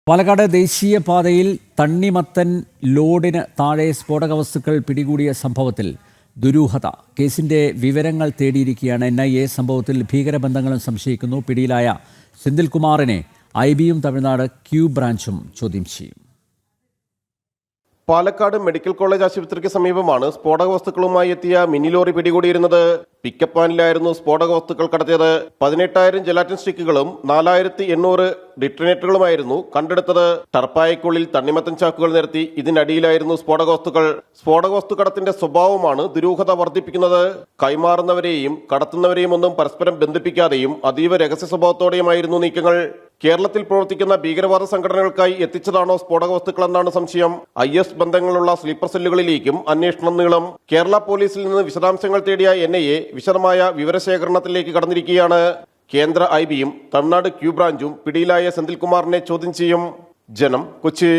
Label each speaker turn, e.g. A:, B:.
A: പാലക്കാട് ദേശീയപാതയിൽ തണ്ണിമത്തൻ ലോഡിന് താഴെ സ്ഫോടക വസ്തുക്കൾ പിടികൂടിയ സംഭവത്തിൽ ദുരൂഹത. കേസിന്റെ വിവരങ്ങൾ തേടിയിരിക്കുകയാണ് NIA. സംഭവത്തിൽ ഭീകരബന്ധങ്ങളും സംശയിക്കുന്നു. പിടിയിലായ സെന്തിൽകുമാറിനെ IBയും തമിഴ്നാട് Q ബ്രാഞ്ചും ചോദ്യം ചെയ്യും.
B: പാലക്കാട് മെഡിക്കൽ കോളേജ് ആശുപത്രിക്ക് സമീപമാണ് സ്ഫോടക വസ്തുക്കളുമായി എത്തിയ മിനി ലോറി പിടികൂടിയിരുന്നത്. പിക്കപ്പ് വാനിലായിരുന്നു സ്ഫോടക വസ്തുക്കൾ കടത്തിയത്. 18,000 ജെലാറ്റിൻ സ്റ്റിക്കുകളും 4,800 ഡിറ്റനേറ്ററുകളുമായിരുന്നു കണ്ടെടുത്തത്. ടർപ്പായക്കുള്ളിൽ തണ്ണിമത്തൻ ചാക്കുകൾ നിരത്തി ഇതിനടിയിലായിരുന്നു സ്ഫോടക വസ്തുക്കൾ. സ്ഫോടക വസ്തു കടത്തിന്റെ സ്വഭാവമാണ് ദുരൂഹത വർദ്ധിപ്പിക്കുന്നത്. കൈമാറുന്നവരെയും കടത്തുന്നവരെയും ഒന്നും പരസ്പരം ബന്ധിപ്പിക്കാതെയും അതീവ രഹസ്യ സ്വഭാവത്തോടെയുമായിരുന്നു നീക്കങ്ങൾ. കേരളത്തിൽ പ്രവർത്തിക്കുന്ന ഭീകരവാദ സംഘടനകൾക്കായി എത്തിച്ചതാണോ സ്ഫോടക വസ്തുക്കളെന്നാണ് സംശയം. IS ബന്ധങ്ങളുള്ള സ്ലീപ്പർ സെല്ലുകളിലേക്കും അന്വേഷണം നീളും. കേരള പോലീസിൽ നിന്ന് വിശദാംശങ്ങൾ തേടിയ NIA വിശദമായ വിവരശേഖരണത്തിലേക്ക് കടന്നിരിക്കുകയാണ്. കേന്ദ്ര IBയും തമിഴ്നാട് Q ബ്രാഞ്ചും പിടിയിലായ സെന്തിൽകുമാറിനെ ചോദ്യം ചെയ്യും. ജനം, കൊച്ചി.